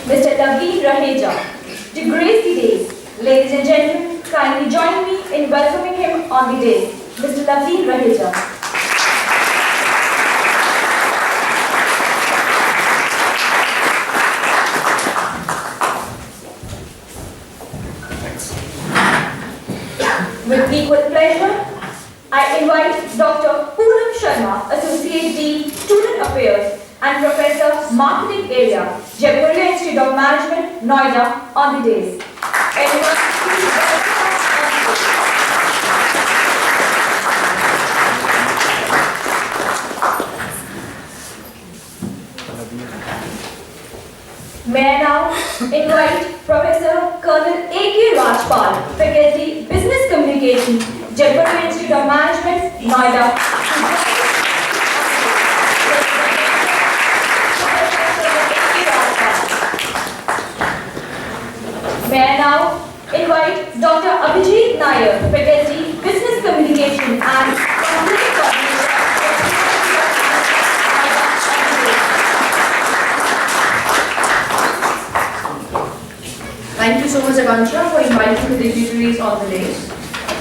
Mr. Naveen Raheja, to grace the days. Ladies and gentlemen, kindly join me in welcoming him on the day. Mr. Naveen Raheja. With equal pleasure, I invite Dr. Poonam Sharma, Associate Dean, Student Affairs and Professor, Marketing Area, Jaipuriya Institute of Management, Noida, on the dais. Everyone, please welcome May I now invite Professor Colonel A.K. Rajpal, Faculty, Business Communication, Jaipuriya Institute of Management, Noida. May I now invite Dr. Abhijit Nair, Faculty, Business Communication and Conclave Coordinator. Thank you so much, Akansha, for inviting the dignitaries on the dais.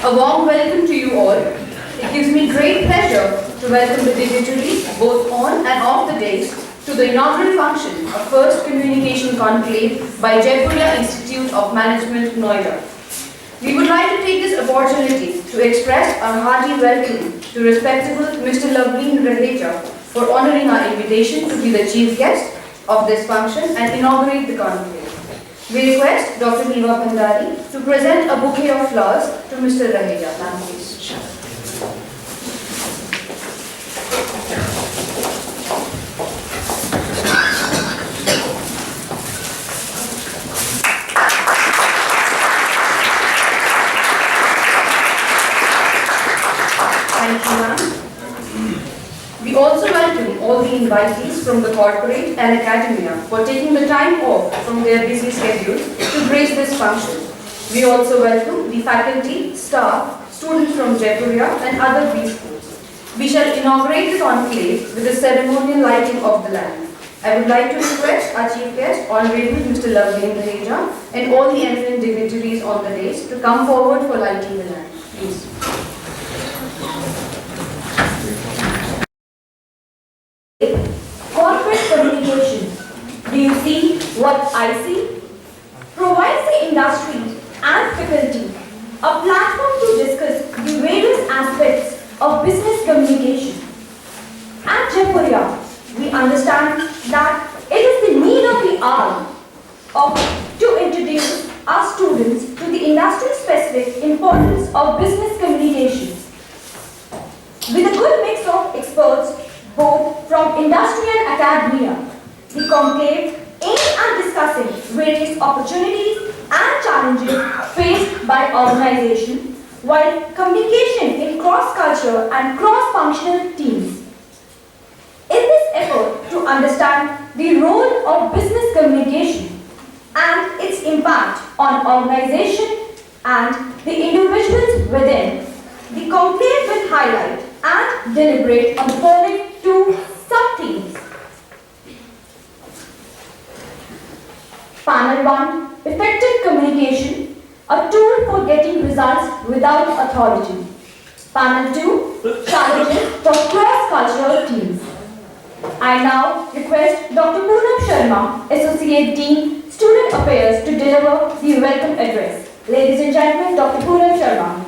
A warm welcome to you all. It gives me great pleasure to welcome the dignitaries, both on and off the dais, to the inaugural function of First Communication Conclave by Jaipuriya Institute of Management, Noida. We would like to take this opportunity to express our hearty welcome to respectable Mr. Naveen Raheja for honoring our invitation to be the chief guest of this function and inaugurate the conclave. We request Dr. Niva Bhandari to present a bouquet of flowers to Mr. Raheja. Ma'am, please. Thank you, ma'am. We also welcome all the invitees from the corporate and academia for taking the time off from their busy schedules to grace this function. We also welcome the faculty, staff, students from Jaipuriya and other B schools. We shall inaugurate the conclave with a ceremonial lighting of the lamp. I would like to request our chief guest, Honorable Mr. Naveen Raheja, and all the eminent dignitaries on the dais to come forward for lighting the lamp. Please. Corporate communication, do you see what I see? Provides the industry and faculty a platform to discuss the various aspects of business communication. At Jaipuriya, we understand that it is the need of the hour to introduce our students to the industry-specific importance of business communication. With a good mix of experts, both from industry and academia, the conclave aims at discussing various opportunities and challenges faced by organization while communication in cross-cultural and cross-functional teams. In this effort to understand the role of business communication and its impact on organization and the individuals within, the conclave will highlight and deliberate on the following two sub-themes. Panel 1, Effective Communication, a tool for getting results without authority. Panel 2, Challenges for cross-cultural teams. I now request Dr. Poonam Sharma, Associate Dean, Student Affairs, to deliver the welcome address. Ladies and gentlemen, Dr. Poonam Sharma.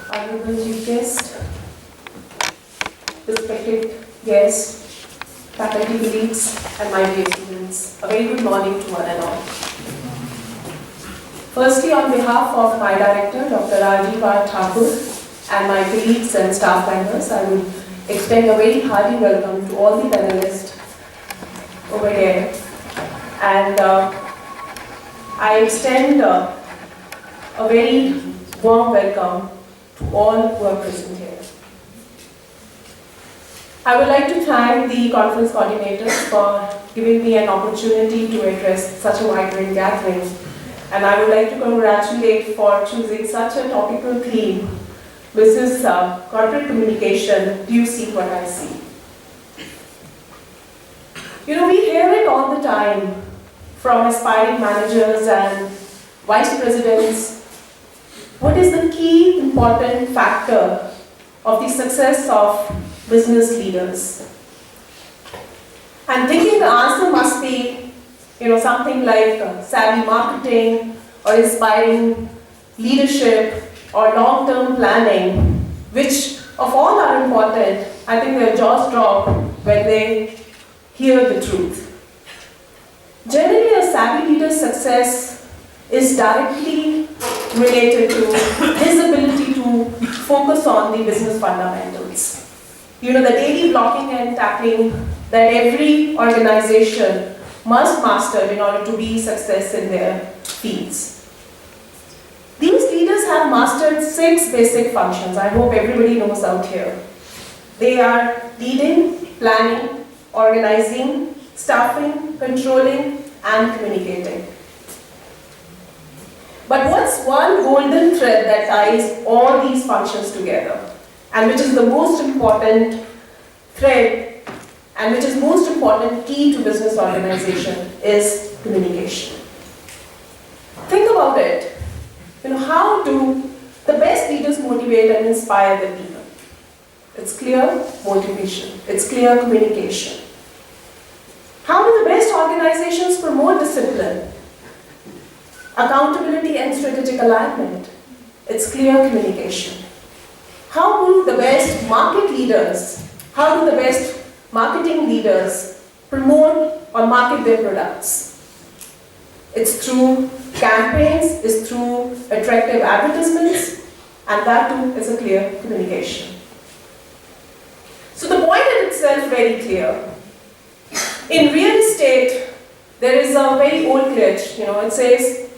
Honorable Chief Guest, respected guests, faculty colleagues, and my dear students, a very good morning to one and all. Firstly, on behalf of my director, Dr. Rajiv R. Thakur, and my colleagues and staff members, I would extend a very hearty welcome to all the panelists over there. And I extend a very warm welcome to all who are present here. I would like to thank the conference coordinators for giving me an opportunity to address such a vibrant gathering. And I would like to congratulate for choosing such a topical theme. This is corporate communication. Do you see what I see? You know, we hear it all the time from aspiring managers and vice presidents. What is the key important factor of the success of business leaders? I'm thinking the answer must be, something like savvy marketing or inspiring leadership or long-term planning, which of all are important. I think their jaws drop when they hear the truth. Generally, a savvy leader's success is directly related to his ability to focus on the business fundamentals. The daily blocking and tackling that every organization must master in order to be success in their fields. These leaders have mastered 6 basic functions. I hope everybody knows out here. They are leading, planning, organizing, staffing, controlling, and communicating. But what's one golden thread that ties all these functions together, and which is the most important thread, and which is most important key to business organization, is communication. Think about it. How do the best leaders motivate and inspire the people? It's clear motivation. It's clear communication. How do the best organizations promote discipline, accountability, and strategic alignment? It's clear communication. How do the best market leaders, how do the best marketing leaders promote or market their products? It's through campaigns, it's through attractive advertisements, and that too is a clear communication. So the point in itself very clear. In real estate, there is a very old glitch, it says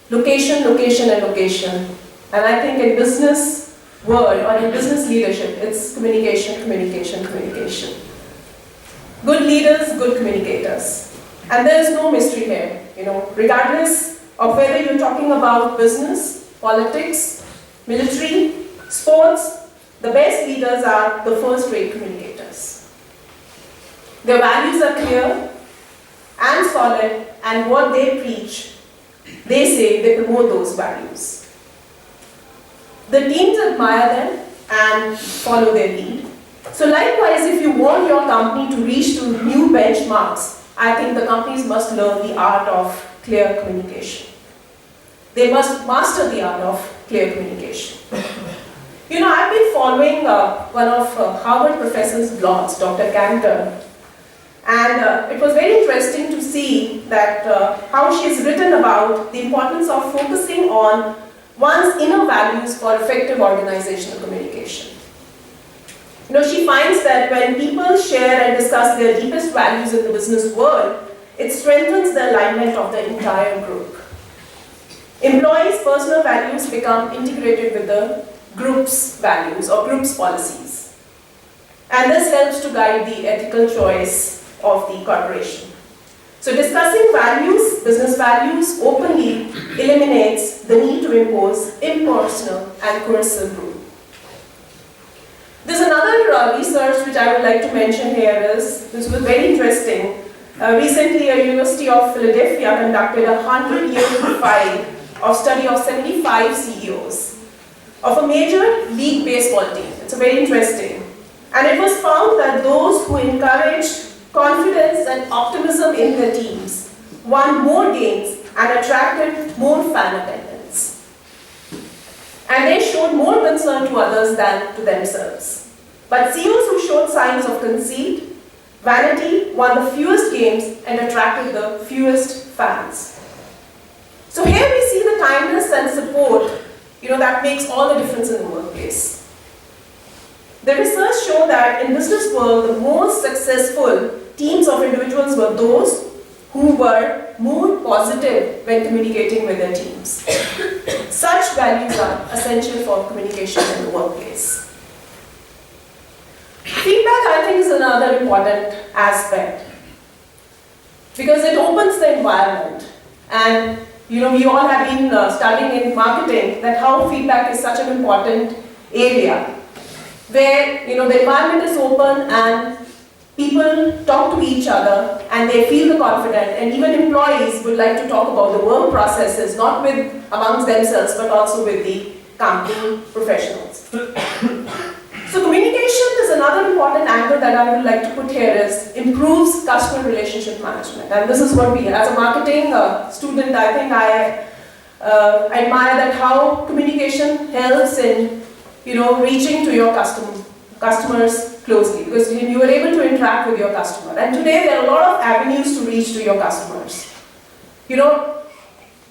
location, location, and location. And I think in business world or in business leadership, it's communication, communication, communication. Good leaders, good communicators. And there is no mystery here, regardless of whether you're talking about business, politics, military, sports, the best leaders are the first-rate communicators. Their values are clear and solid, and what they preach, they say they promote those values. The teams admire them and follow their lead. So likewise, if you want your company to reach to new benchmarks, I think the companies must learn the art of clear communication. They must master the art of clear communication. I've been following one of Harvard professor's blogs, Dr. Cantor, and it was very interesting to see that how she has written about the importance of focusing on one's inner values for effective organizational communication. She finds that when people share and discuss their deepest values in the business world, it strengthens the alignment of the entire group. Employees' personal values become integrated with the group's values or group's policies. And this helps to guide the ethical choice of the corporation. So discussing values, business values, openly eliminates the need to impose impersonal and coercive rule. There's another research which I would like to mention here this was very interesting. Recently, a University of Philadelphia conducted a 100-year profile of study of 75 CEOs of a major league baseball team. It's very interesting. And it was found that those who encouraged confidence and optimism in their teams won more games and attracted more fan attendance. And they showed more concern to others than to themselves. But CEOs who showed signs of conceit, vanity, won the fewest games and attracted the fewest fans. So here we see the kindness and support, that makes all the difference in the workplace. The research showed that in business world, the most successful teams of individuals were those who were more positive when communicating with their teams. Such values are essential for communication in the workplace. Feedback, I think, is another important aspect because it opens the environment. And we all have been studying in marketing that how feedback is such an important area where the environment is open and people talk to each other and they feel the confident, and even employees would like to talk about the work processes, not with amongst themselves but also with the company professionals. So communication is another important angle that I would like to put here is improves customer relationship management. And this is what we, as a marketing student, I think I admire that how communication helps in reaching to your customers closely, because you are able to interact with your customer. And today there are a lot of avenues to reach to your customers.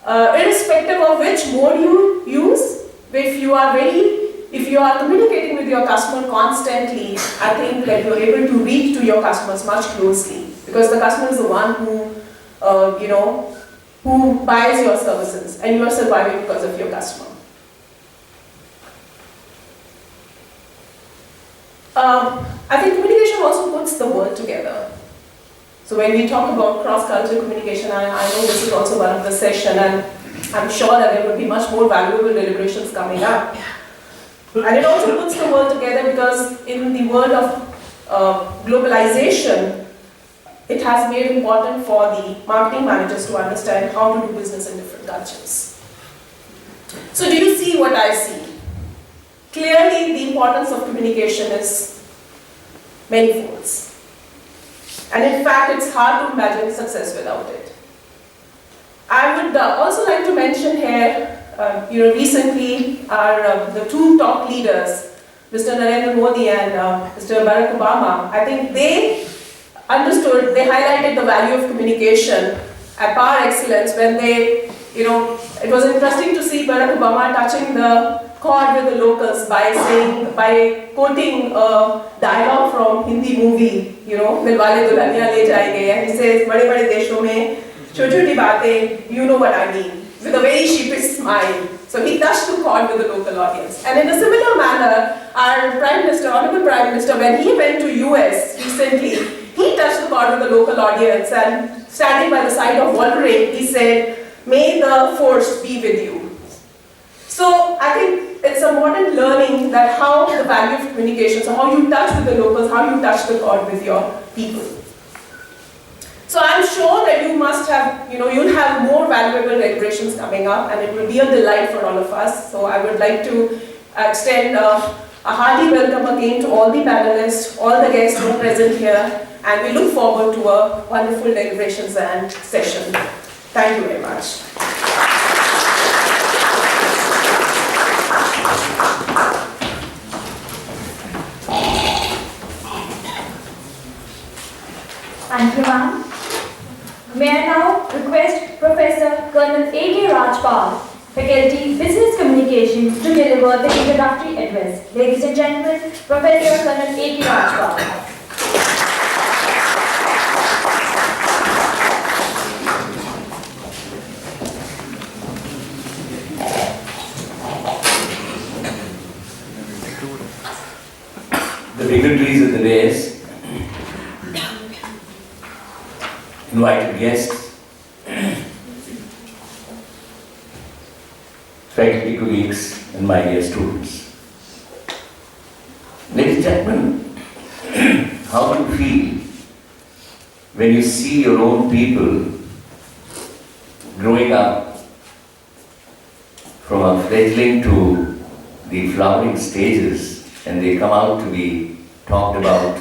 Irrespective of which mode you use, if you are communicating with your customer constantly, I think that you're able to reach to your customers much closely, because the customer is the one who buys your services, and you are surviving because of your customer. I think communication also puts the world together. So when we talk about cross-cultural communication, I know this is also one of the session, and I'm sure that there will be much more valuable deliberations coming up. And it also puts the world together because in the world of globalization, it has made it important for the marketing managers to understand how to do business in different cultures. So do you see what I see? Clearly, the importance of communication is manifold. And in fact, it's hard to imagine success without it. I would also like to mention here, recently the two top leaders, Mr. Narendra Modi and Mr. Barack Obama, I think they understood, they highlighted the value of communication at par excellence when they, it was interesting to see Barack Obama touching the chord with the locals by quoting a dialogue from Hindi movie, Dilwale Dulhaniya Le Jayenge, and he says, "Bade bade deshon mein choti-choti baatein, you know what I mean," with a very sheepish smile. So he touched the chord with the local audience. And in a similar manner, our Prime Minister, Honorable Prime Minister, when he went to US recently, he touched the chord with the local audience, and standing by the side of Wolverine, he said, "May the force be with you." So I think it's a modern learning that how the value of communication, so how you touch with the locals, how you touch the chord with your people. So I'm sure that you must have, you'll have more valuable deliberations coming up, and it will be a delight for all of us. So I would like to extend a hearty welcome again to all the panelists, all the guests who are present here, and we look forward to a wonderful deliberations and session. Thank you very much. Thank you, ma'am. May I now request Professor Colonel A.K. Rajpal, Faculty Business Communication, to deliver the introductory address. Ladies and gentlemen, Professor Colonel A.K. Rajpal. The dignitaries of the dais, invited guests, faculty colleagues, and my dear students. Ladies and gentlemen, how do you feel when you see your own people growing up from a fledgling to the flowering stages, and they come out to be talked about,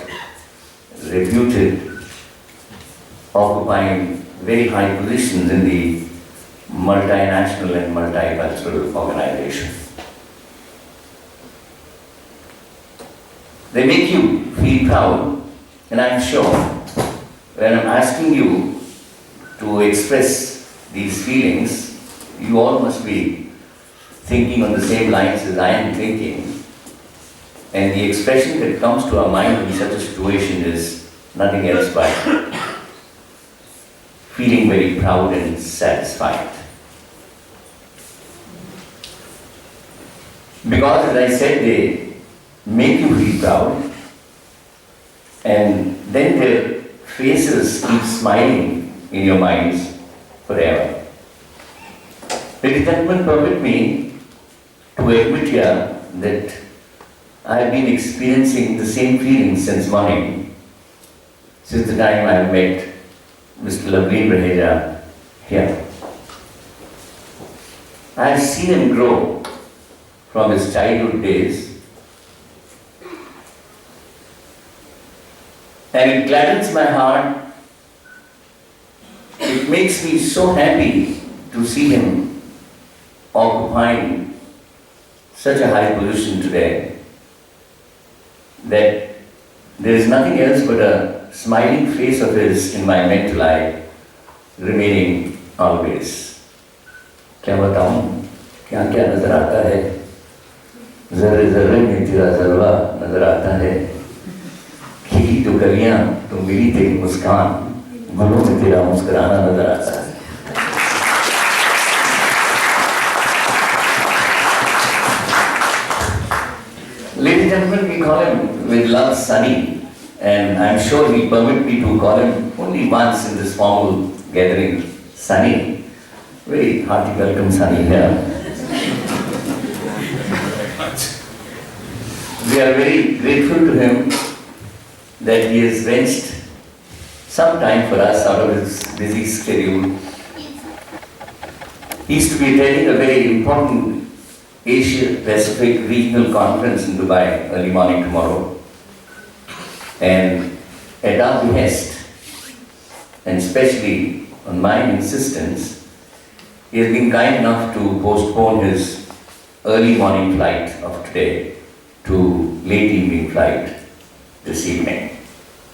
reputed, occupying very high positions in the multinational and multicultural organization. They make you feel proud, and I'm sure when I'm asking you to express these feelings, you all must be thinking on the same lines as I am thinking, and the expression that comes to our mind in such a situation is nothing else but feeling very proud and satisfied. Because, as I said, they make you feel proud, and then their faces keep smiling in your minds forever. Ladies and gentlemen, permit me to admit here that I have been experiencing the same feelings since morning, since the time I met Mr. Lavleen Raheja here. I have seen him grow from his childhood days, and it gladdens my heart. It makes me so happy to see him occupying such a high position today that there is nothing else but a smiling face of his in my mental eye remaining always. क्या बताऊं, क्या क्या नजर आता है, जर्रे जर्रे में तेरा जलवा नजर आता है, खिली तो कलियां तो मिली तेरी मुस्कान, गुलों में तेरा मुस्कुराना नजर आता है. Ladies and gentlemen, we call him with love Sunny, and I'm sure he'll permit me to call him only once in this formal gathering, Sunny. Very hearty welcome, Sunny, here. We are very grateful to him that he has wrenched some time for us out of his busy schedule. He is to be attending a very important Asia-Pacific Regional Conference in Dubai early morning tomorrow. And at our behest, and especially on my insistence, he has been kind enough to postpone his early morning flight of today to late evening flight this evening.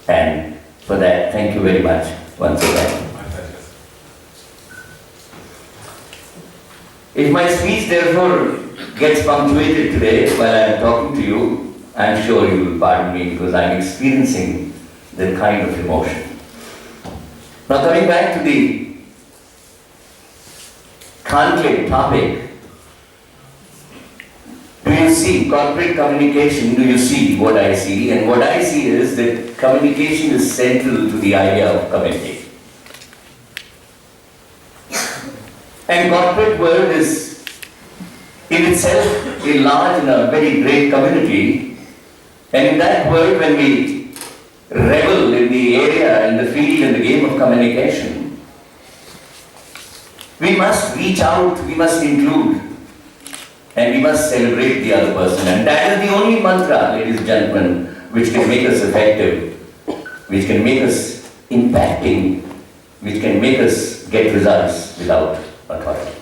And for that, thank you very much once again. If my speech therefore gets punctuated today while I am talking to you, I am sure you will pardon me because I am experiencing that kind of emotion. Now coming back to the conclave topic, do you see corporate communication? Do you see what I see? And what I see is that communication is central to the idea of community. And corporate world is in itself a large and a very great community. And in that world, when we revel in the area, in the field, in the game of communication, we must reach out, we must include, and we must celebrate the other person. And that is the only mantra, ladies and gentlemen, which can make us effective, which can make us impacting, which can make us get results without authority.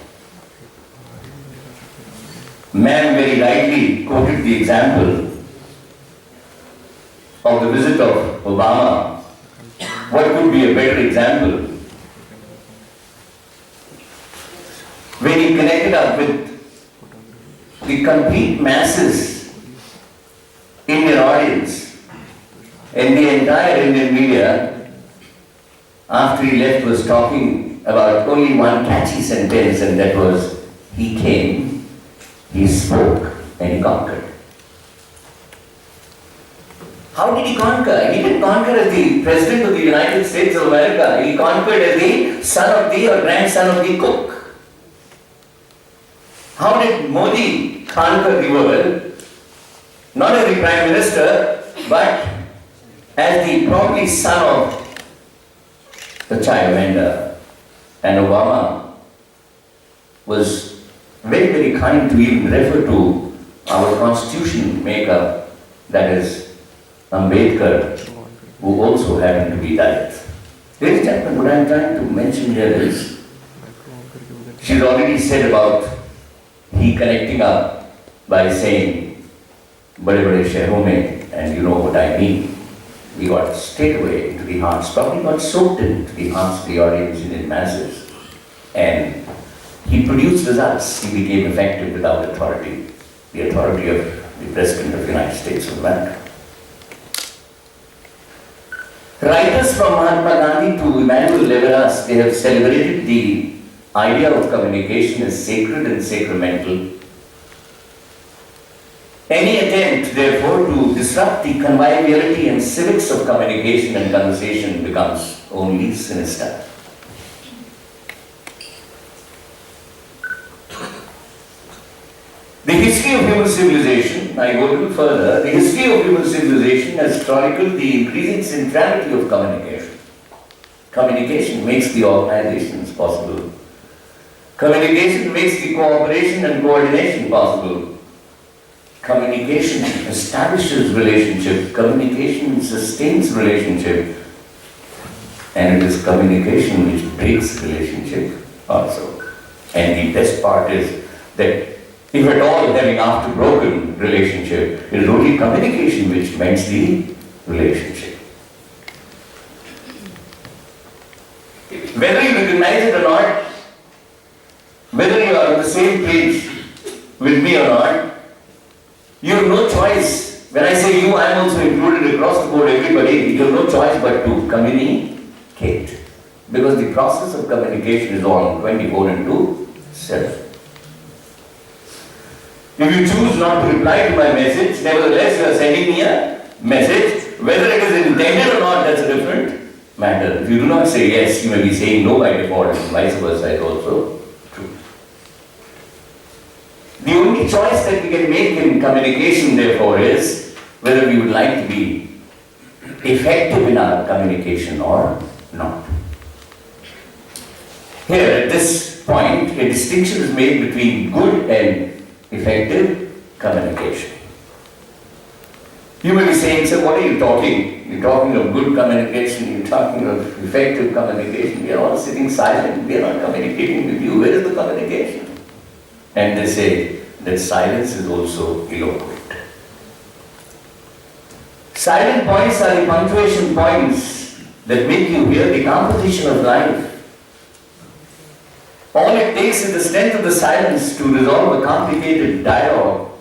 Man very rightly quoted the example of the visit of Obama. What could be a better example? When he connected up with the complete masses Indian audience and the entire Indian media, after he left, was talking about only one catchy sentence, and that was, he came, he spoke, and he conquered. How did he conquer? He didn't conquer as the President of the United States of America. He conquered as the son of the or grandson of the cook. How did Modi conquer the world? Not as the Prime Minister, but as the probably son of the chai vendor. And Obama was very, very kind to even refer to our constitution maker, that is Ambedkar, who also happened to be Dalit. Ladies and gentlemen, what I am trying to mention here is, she's already said about he connecting up by saying, "Bade bade shehron mein," and you know what I mean. We got straight away into the hearts, probably got soaked into the hearts of the audience in masses. And he produced results. He became effective without authority, the authority of the President of the United States of America. Writers from Mahatma Gandhi to Emmanuel Levinas, they have celebrated the idea of communication as sacred and sacramental. Any attempt, therefore, to disrupt the conviviality and civics of communication and conversation becomes only sinister. The history of human civilization, I go a little further, the history of human civilization has chronicled the increasing centrality of communication. Communication makes the organizations possible. Communication makes the cooperation and coordination possible. Communication establishes relationship. Communication sustains relationship. And it is communication which breaks relationship also. And the best part is that if at all having after broken relationship, it is only communication which mends the relationship. Whether you recognize it or not, whether you are on the same page with me or not, you have no choice. When I say you, I am also included across the board, everybody, you have no choice but to communicate. Because the process of communication is on 24/7. If you choose not to reply to my message, nevertheless you are sending me a message. Whether it is intended or not, that's a different matter. If you do not say yes, you may be saying no by default, and vice versa is also true. The only choice that we can make in communication, therefore, is whether we would like to be effective in our communication or not. Here, at this point, a distinction is made between good and effective communication. You may be saying, sir, what are you talking? You're talking of good communication, you're talking of effective communication. We are all sitting silent, we are not communicating with you. Where is the communication? And they say that silence is also eloquent. Silent points are the punctuation points that make you hear the composition of life. All it takes is the strength of the silence to resolve a complicated dialogue,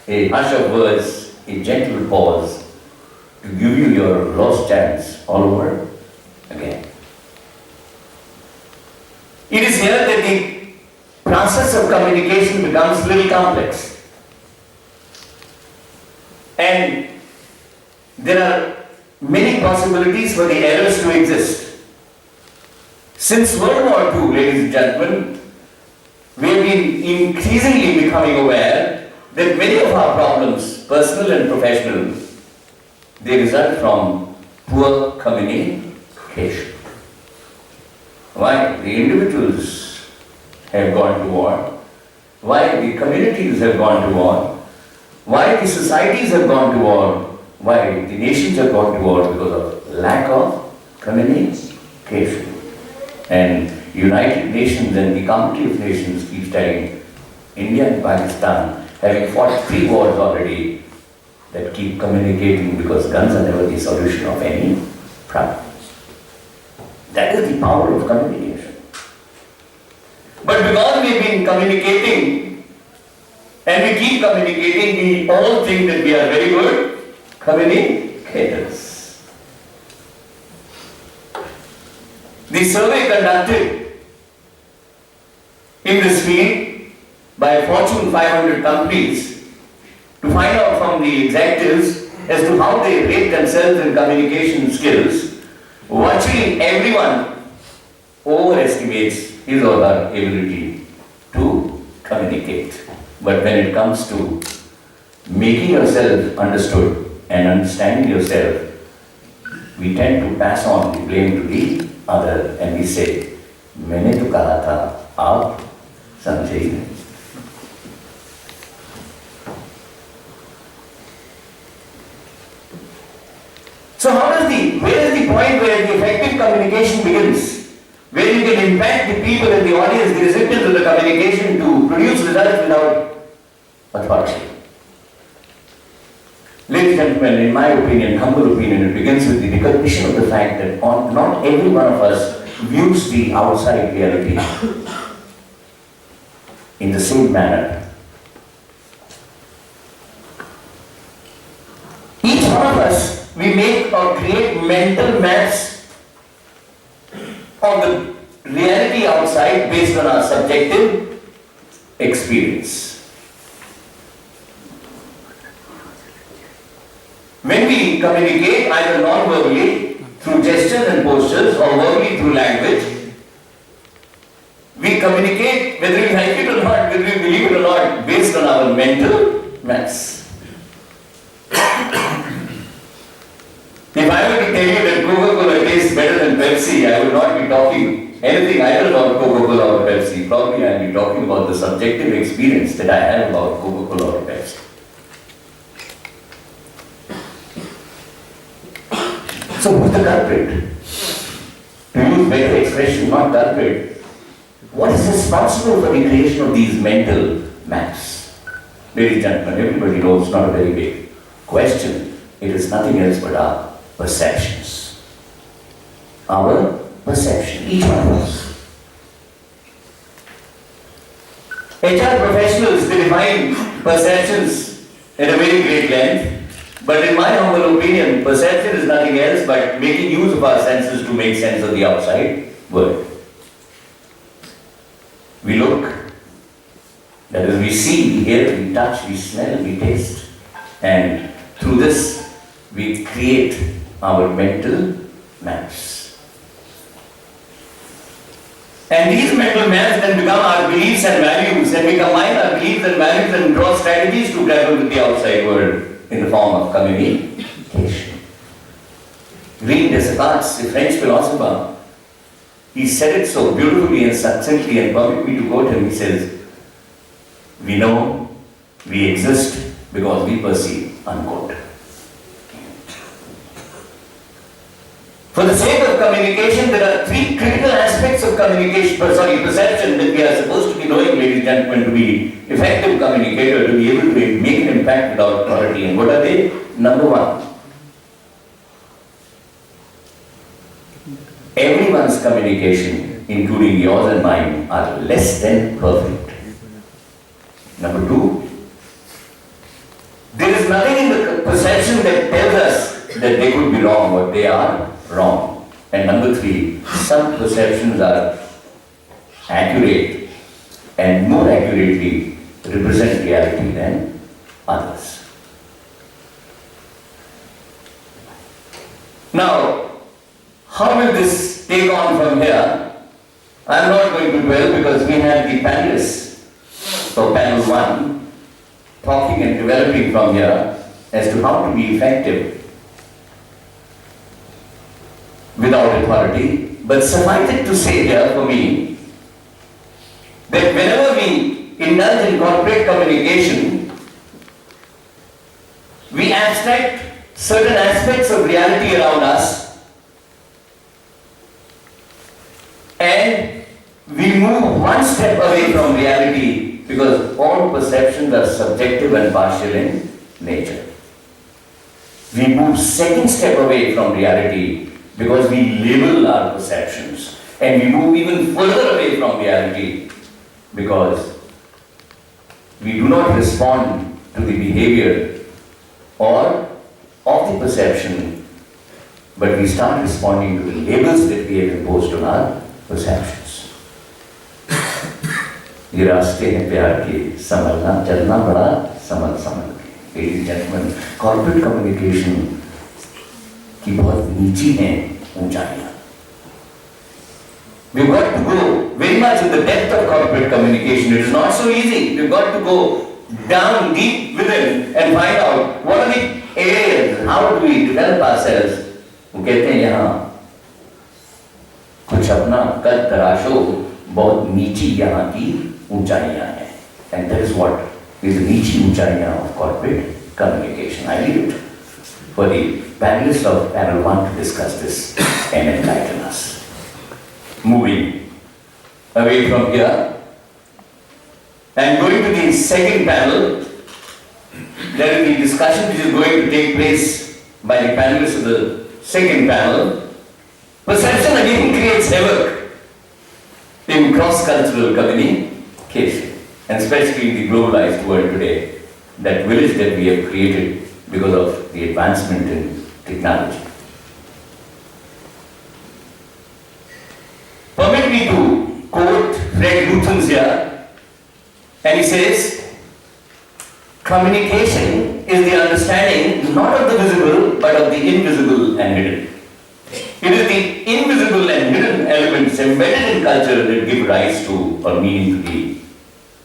a hush of words, a gentle pause, to give you your lost chance all over again. It is here that the process of communication becomes a little complex. And there are many possibilities for the errors to exist. Since World War II, ladies and gentlemen, we have been increasingly becoming aware that many of our problems, personal and professional, they result from poor communication. Why? The individuals have gone to war. Why? The communities have gone to war. Why? The societies have gone to war. Why? The nations have gone to war because of lack of communication. And United Nations and the Council of Nations keeps telling India and Pakistan, having fought 3 wars already, that keep communicating because guns are never the solution of any problem. That is the power of communication. But because we've been communicating and we keep communicating, we all think that we are very good communicators. The survey conducted in this field by Fortune 500 companies to find out from the executives as to how they rate themselves in communication skills, virtually everyone overestimates his or her ability to communicate. But when it comes to making yourself understood and understanding yourself, we tend to pass on the blame to the other and we say, मैंने तो कहा था, आप समझे ही नहीं. So where is the point where the effective communication begins? Where you can impact the people and the audience, the recipients of the communication to produce results without authority. Ladies and gentlemen, in my opinion, humble opinion, it begins with the recognition of the fact that not every one of us views the outside reality in the same manner. Each one of us, we make or create mental maps of the reality outside based on our subjective experience. When we communicate either non-verbally through gestures and postures or verbally through language, we communicate whether we like it or not, whether we believe it or not, based on our mental maps. If I were to tell you that Coca-Cola tastes better than Pepsi, I would not be talking anything either about Coca-Cola or Pepsi. Probably I would be talking about the subjective experience that I have about Coca-Cola or Pepsi. So who's the culprit? To use better expression, not culprit. What is responsible for the creation of these mental maps? Ladies and gentlemen, everybody knows it's not a very big question. It is nothing else but our perceptions. Our perception, each one of us. HR professionals, they define perceptions at a very great length. But in my humble opinion, perception is nothing else but making use of our senses to make sense of the outside world. We look, that is, we see, we hear, we touch, we smell, we taste. And through this, we create our mental maps. And these mental maps then become our beliefs and values, and we combine our beliefs and values and draw strategies to grapple with the outside world in the form of communication. René Descartes, the French philosopher, he said it so beautifully and succinctly, and permit me to quote him. He says, "We know we exist because we perceive," unquote. For the sake of communication, there are three critical aspects of perception that we are supposed to be knowing, ladies and gentlemen, to be effective communicator, to be able to make an impact without authority. And what are they? Number one, everyone's communication, including yours and mine, are less than perfect. Number two, there is nothing in the perception that tells us that they could be wrong, but they are wrong. And number three, some perceptions are accurate and more accurately represent reality than others. Now, how will this take on from here? I am not going to dwell because we have the panelists for panel 1 talking and developing from here as to how to be effective without authority. But suffice it to say here for me that whenever we indulge in corporate communication, we abstract certain aspects of reality around us and we move one step away from reality, because all perceptions are subjective and partial in nature. We move second step away from reality because we label our perceptions, and we move even further away from reality because we do not respond to the behavior or of the perception, but we start responding to the labels that we have imposed on our perceptions. ये रास्ते हैं प्यार के, संभलना चलना बड़ा संभल संभल के. Ladies and gentlemen, corporate communication की बहुत नीची हैं ऊंचाइयां. We've got to go very much in the depth of corporate communication. It is not so easy. We've got to go down deep within and find out what are the areas, how do we develop ourselves. वो कहते हैं यहाँ कुछ अपना कद तराशो, बहुत नीची यहाँ की ऊंचाइयां हैं. And that is what is the नीची ऊंचाइयां of corporate communication. I leave it for the panelists of panel 1 to discuss this and enlighten us. Moving away from here and going to the second panel, there will be discussion which is going to take place by the panelists of the second panel. Perception again creates havoc in cross-cultural communication, and especially in the globalized world today, that village that we have created because of the advancement in technology. Permit me to quote Fred Luton's here, and he says, communication is the understanding not of the visible but of the invisible and hidden. It is the invisible and hidden elements embedded in culture that give rise to or meaning to the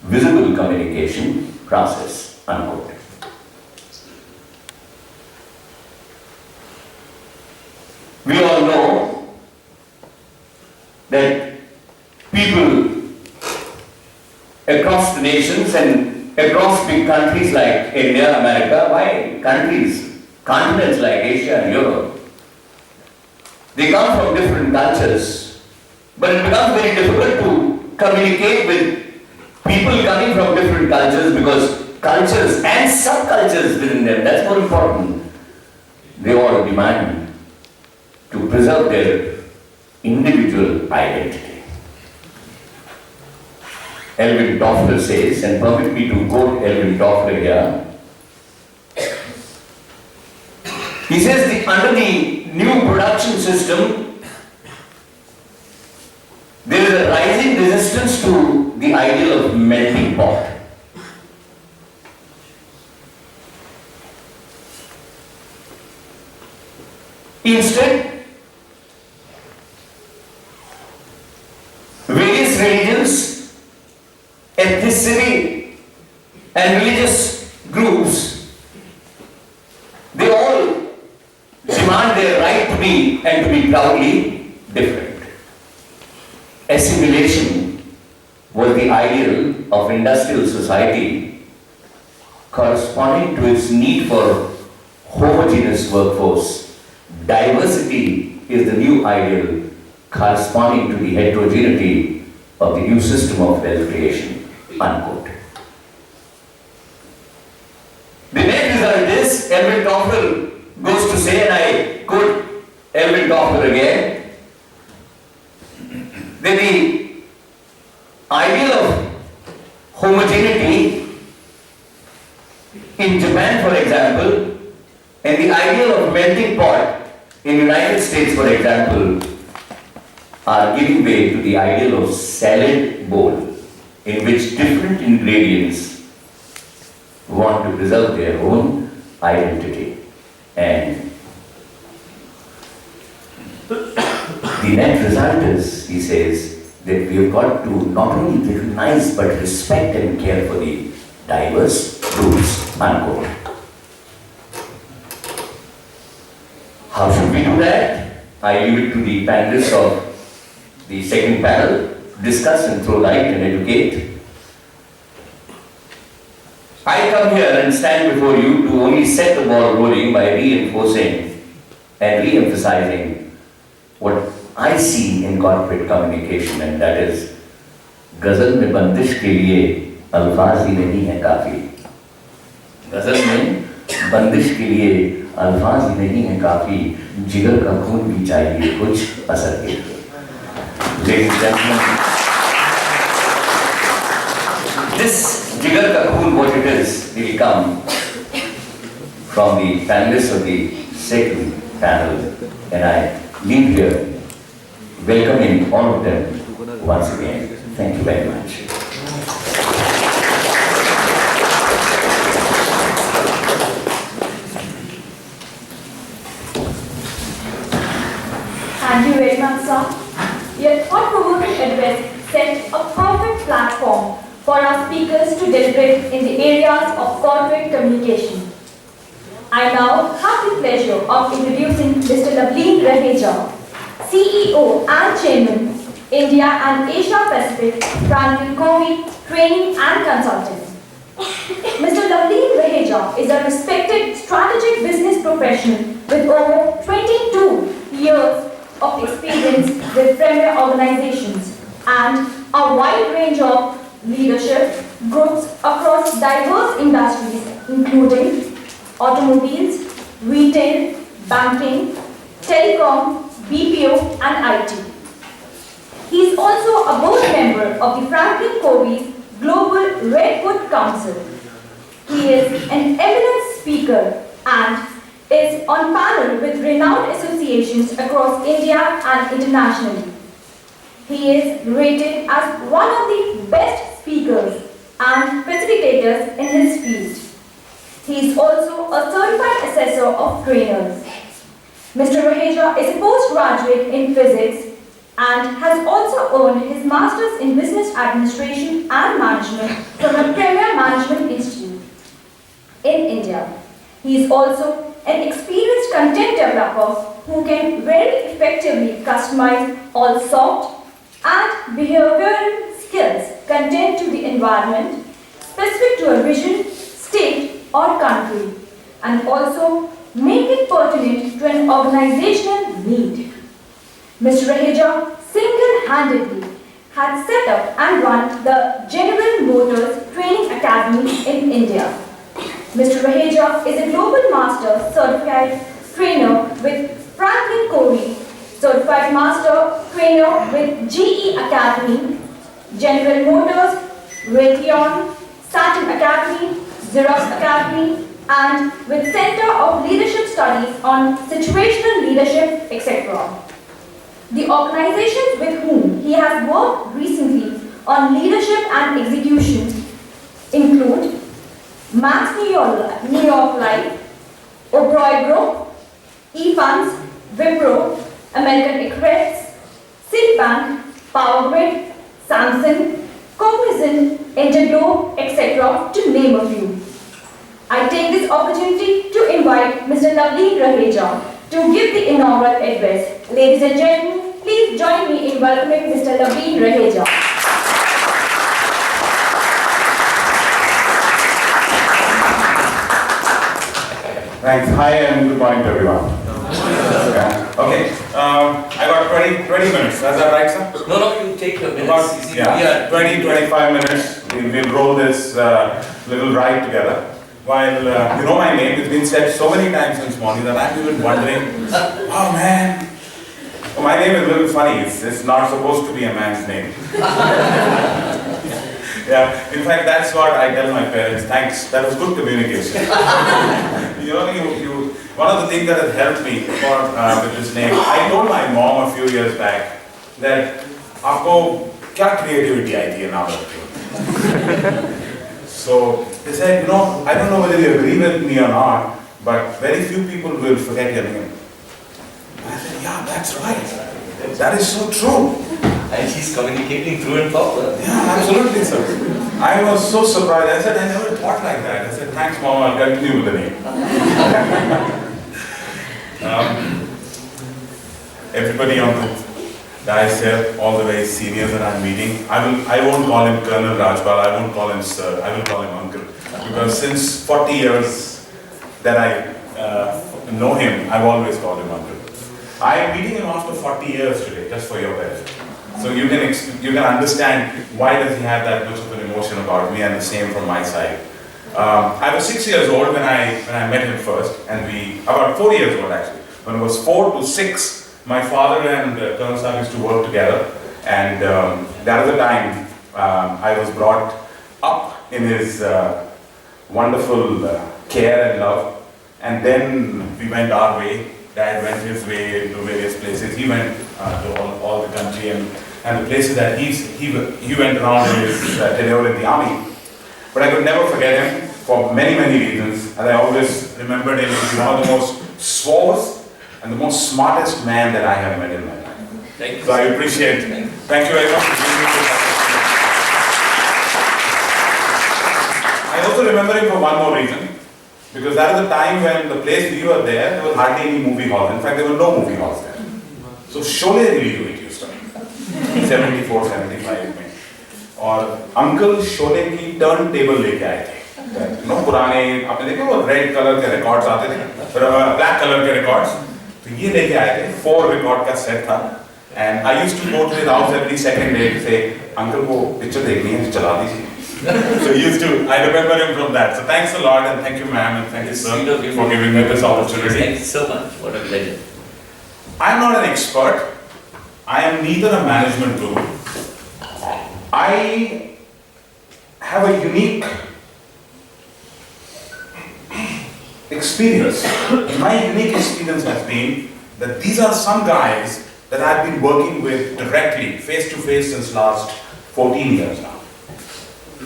visible communication process, unquote. We all know that people across the nations and across big countries like India, America, why countries, continents like Asia and Europe, they come from different cultures, but it becomes very difficult to communicate with people coming from different cultures because cultures and subcultures within them, that's more important. They all demand to preserve their individual identity. Elvin Toffler says, and permit me to quote Elvin Toffler here, he says under the new production system, there is a rising resistance to the ideal of melting pot. Instead, various religions, ethnicity, and religious groups, they all demand their right to be and to be proudly different. Assimilation was the ideal of industrial society, corresponding to its need for homogeneous workforce. Diversity is the new ideal, corresponding to the heterogeneity of the new system of wealth creation, unquote. The net result is, Elvin Toffler goes to say, and I quote Elvin Toffler again, that the ideal of homogeneity in Japan, for example, and the ideal of melting pot in the United States, for example, are giving way to the ideal of salad bowl, in which different ingredients want to preserve their own identity. And the net result is, he says, that we have got to not only recognize but respect and care for the diverse groups, unquote. How should we do that? I leave it to the panelists of the second panel to discuss and throw light and educate. I come here and stand before you to only set the ball rolling by reinforcing and re-emphasizing what I see in corporate communication, and that is, गज़ल में बंदिश के लिए अल्फाज ही नहीं है काफ़ी. गज़ल में बंदिश के लिए अल्फाज ही नहीं है काफ़ी, जिगर का खून भी चाहिए कुछ असर के लिए. Ladies and gentlemen, this jigar ka khoon, what it is, will come from the panelists of the second panel, and I leave here welcoming all of them once again. Thank you very much. Thank you very much, sir. Your thought-provoking address set a perfect platform for our speakers to deliberate in the areas of corporate communication. I now have the pleasure of introducing Mr. Navleen Raheja, CEO and Chairman, India and Asia Pacific, Franklin Covey Training and Consulting. Mr. Navleen Raheja is a respected strategic business professional with over 22 years of experience with premier organizations and a wide range of leadership groups across diverse industries including automobiles, retail, banking, telecom, BPO and IT. He is also a board member of the Franklin Covey's Global Redwood Council. He is an eminent speaker and is on panel with renowned associations across India and internationally. He is rated as one of the best speakers and facilitators in his field. He is also a certified assessor of trainers. Mr. Raheja is a postgraduate in physics and has also earned his master's in business administration and management from a premier management institute in India. He is also an experienced content developer who can very effectively customize all soft and behavioral skills content to the environment specific to a region, state or country, and also make it pertinent to an organizational need. Mr. Raheja single-handedly had set up and run the General Motors Training Academy in India. Mr. Raheja is a Global Master Certified Trainer with Franklin Covey, Certified Master Trainer with GE Academy, General Motors, Raytheon, Saturn Academy, Xerox Academy, and with Center of Leadership Studies on Situational Leadership, etc. The organizations with whom he has worked recently on leadership and execution include Max New York Life, Oberoi Group, eFunds, Wipro, American Express, Citibank, Power Grid, Samsung, Cognizant, Interglobe, etc. to name a few. I take this opportunity to invite Mr. Navleen Raheja to give the inaugural address. Ladies and gentlemen, please join me in welcoming Mr. Navleen Raheja. Thanks. Hi and good morning to everyone. Okay. I got 20 minutes. Is that right, sir? No, you take the minutes. About 20-25 minutes. We'll roll this little ride together. While you know my name, it's been said so many times since morning that I'm even wondering, oh man, my name is a little funny. It's not supposed to be a man's name. Yeah, in fact, that's what I tell my parents. Thanks, that was good communication. One of the things that has helped me with this name, I told my mom a few years back that, "Aapko kya creativity aati hai naam rakhe?" So they said, I don't know whether you agree with me or not, but very few people will forget your name. And I said, yeah, that's right. That is so true. And she's communicating through and forward. Yeah, absolutely, sir. I was so surprised. I said, I never thought like that. I said, thanks, Mom, I'll continue with the name. Everybody on the dais here, all the way seniors that I'm meeting, I won't call him Colonel Rajpal, I won't call him sir, I will call him uncle. Because since 40 years that I know him, I've always called him uncle. I am meeting him after 40 years today, just for your benefit. So you can understand why does he have that much of an emotion about me, and the same from my side. I was 6 years old when I met him first, and about 4 years old actually. When I was 4 to 6, my father and Colonel Saab used to work together, and that was the time I was brought up in his wonderful care and love, and then we went our way. Dad went his way to various places. He went to all the country and the places that he went around in his tenure in the army. But I could never forget him for many, many reasons, and I always remembered him as one of the most suave and the most smartest man that I have met in my life. Thank you. So I appreciate it. Thank you very much for giving me this opportunity. I also remember him for one more reason. Because that was the time when the place we were there was hardly any movie halls. In fact, there were no movie halls there. So Sholay release हुई थी उस time, 74, 75 में. और uncle Sholay की turn table लेके आए थे. पुराने आपने देखे वो रेड कलर के रिकॉर्ड्स आते थे, ब्लैक कलर के रिकॉर्ड्स. तो ये लेके आए थे. 4 रिकॉर्ड का सेट था. And I used to go to his house every second day to say, "Uncle, वो पिक्चर देखनी है, चला दीजिए." So he used to. I remember him from that. So thanks a lot, and thank you, ma'am, and thank you, sir, for giving me this opportunity. Thank you so much. What a pleasure. I am not an expert. I am neither a management guru. I have a unique experience. My unique experience has been that these are some guys that I've been working with directly, face to face, since last 14 years now.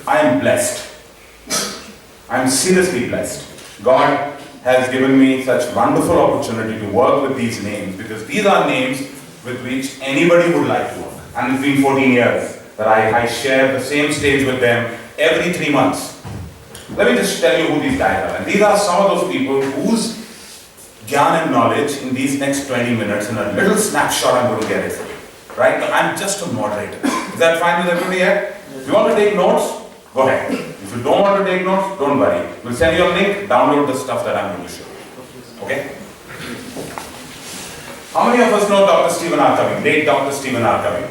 I am blessed. I am seriously blessed. God has given me such wonderful opportunity to work with these names, because these are names with which anybody would like to work. And it's been 14 years that I share the same stage with them every 3 months. Let me just tell you who these guys are. And these are some of those people whose gyan and knowledge in these next 20 minutes, in a little snapshot, I'm going to get it for you. Right? Now, I'm just a moderator. Is that fine with everybody here? If you want to take notes, go ahead. If you don't want to take notes, don't worry. We'll send you a link, download the stuff that I'm going to show you. Okay? How many of us know Dr. Stephen R. Covey? Late Dr. Stephen R. Covey.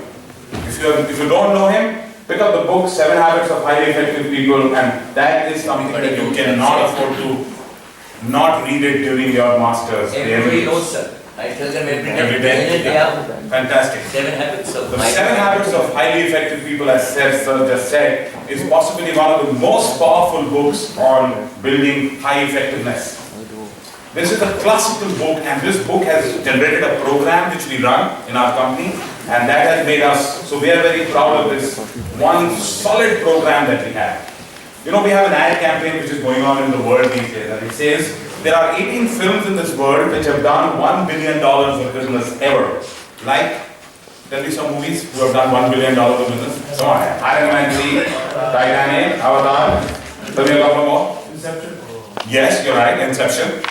If you don't know him, pick up the book 7 Habits of Highly Effective People, and that is something that you cannot afford to not read it during your master's. Everybody knows, sir. I tell them every day. Yeah. Fantastic. 7 habits of The 7 habits of highly effective people, as Sir just said, is possibly one of the most powerful books on building high effectiveness. This is a classical book, and this book has generated a program which we run in our company, and that has made us, so we are very proud of this one solid program that we have. You know, we have an ad campaign which is going on in the world these days, and it says, there are 18 films in this world which have done $1 billion of business ever. Like, tell me some movies who have done $1 billion of business. Come on, Iron Man 3, Titanic, Avatar. Tell me a couple more. Inception. Yes, you're right, Inception.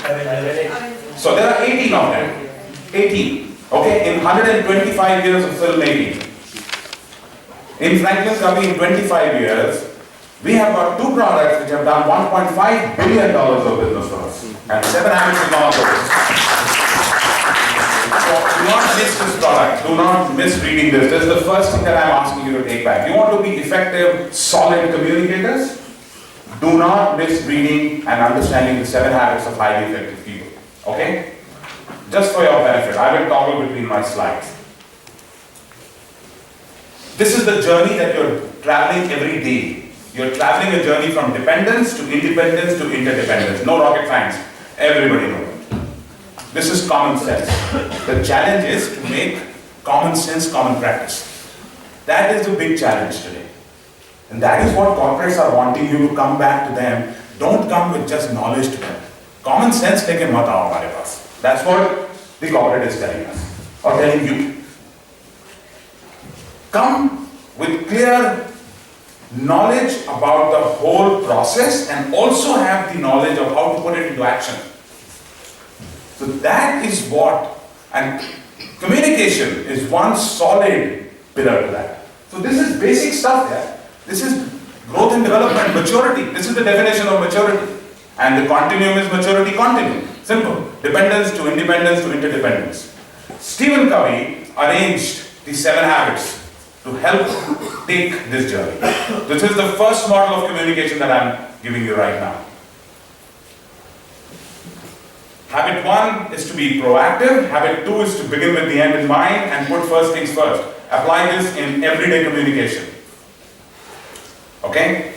So there are 18 of them. 18. Okay, in 125 years of filmmaking. In Franklin Covey, in 25 years, we have got 2 products which have done $1.5 billion of business for us. And 7 habits is one of those. So do not miss this product. Do not miss reading this. This is the first thing that I'm asking you to take back. You want to be effective, solid communicators? Do not miss reading and understanding the 7 habits of highly effective people. Okay? Just for your benefit, I will toggle between my slides. This is the journey that you're traveling every day. You're traveling a journey from dependence to independence to interdependence. No rocket science. Everybody knows it. This is common sense. The challenge is to make common sense common practice. That is the big challenge today. And that is what corporates are wanting you to come back to them. Don't come with just knowledge to them. Common sense leke mat aao hamare paas. That's what the corporate is telling us, or telling you. Come with clear knowledge about the whole process and also have the knowledge of how to put it into action. So that is what, and communication is one solid pillar to that. So this is basic stuff there. This is growth and development, maturity. This is the definition of maturity. And the continuum is maturity continuum. Simple. Dependence to independence to interdependence. Stephen Covey arranged the 7 habits to help take this journey. This is the first model of communication that I'm giving you right now. Habit 1 is to be proactive. Habit 2 is to begin with the end in mind and put first things first. Apply this in everyday communication. Okay?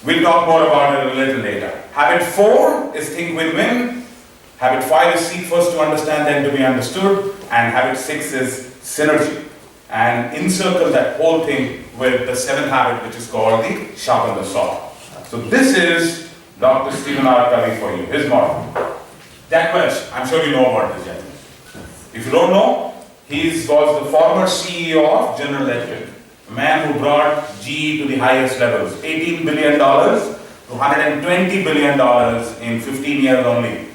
We'll talk more about it a little later. Habit 4 is think win-win. Habit 5 is seek first to understand, then to be understood. And habit 6 is synergy. And encircle that whole thing with the 7th habit, which is called the sharpen the saw. So this is Dr. Stephen R. Covey for you, his model. Jack Welch, I'm sure you know about this gentleman. If you don't know, he was the former CEO of General Electric. A man who brought GE to the highest levels. $18 billion to $120 billion in 15 years only.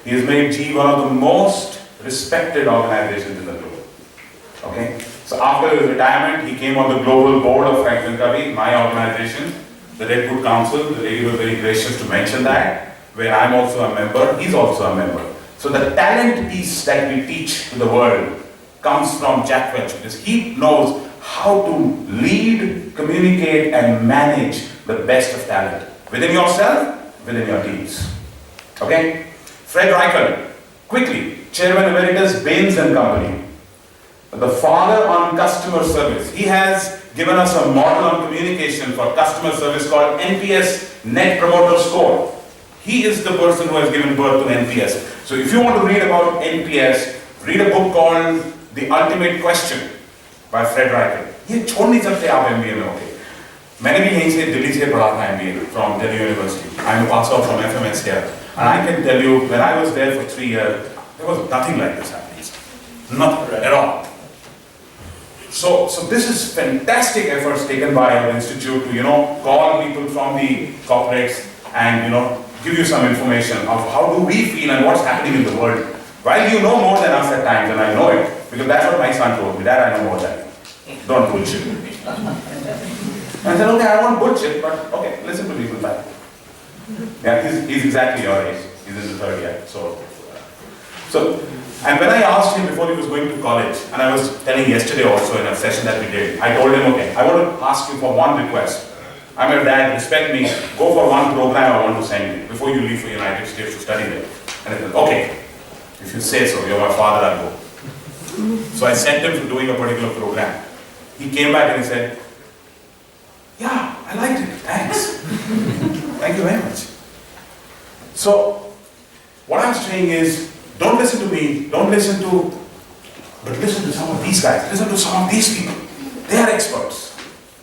He has made GE one of the most respected organizations in the world. Okay, so after his retirement, he came on the global board of Franklin Covey, my organization, the Redwood Council. The lady was very gracious to mention that, where I'm also a member, he's also a member. So the talent piece that we teach to the world comes from Jack Welch, because he knows how to lead, communicate, and manage the best of talent within yourself, within your teams. Okay, Fred Reichel, quickly, Chairman Emeritus, Baines and Company. The father on customer service. He has given us a model on communication for customer service called NPS, Net Promoter Score. He is the person who has given birth to NPS. So if you want to read about NPS, read a book called The Ultimate Question by Fred Reichel. ये छोड़ नहीं सकते आप MBA में, okay? मैंने भी यहीं से दिल्ली से पढ़ा था MBA from Delhi University. I'm a pass out from FMS here, and I can tell you when I was there for 3 years, there was nothing like this happening, not at all. So this is fantastic efforts taken by our institute to call people from the corporates and give you some information of how do we feel and what's happening in the world. While you know more than us at times, and I know it because that's what my son told me. Dad, I know more than you. Don't bullshit with me. I said, okay, I won't bullshit, but okay, listen to people back. Yeah, he's exactly your age. He's in the third year. And when I asked him before he was going to college, and I was telling yesterday also in a session that we did, I told him, okay, I want to ask you for one request. I'm your dad, respect me, go for one program I want to send you before you leave for United States to study there. And he said, okay, if you say so, you're my father, I'll go. So I sent him for doing a particular program. He came back and he said, yeah, I liked it, thanks. Thank you very much. So, what I'm saying is, don't listen to me, but listen to some of these guys, listen to some of these people. They are experts.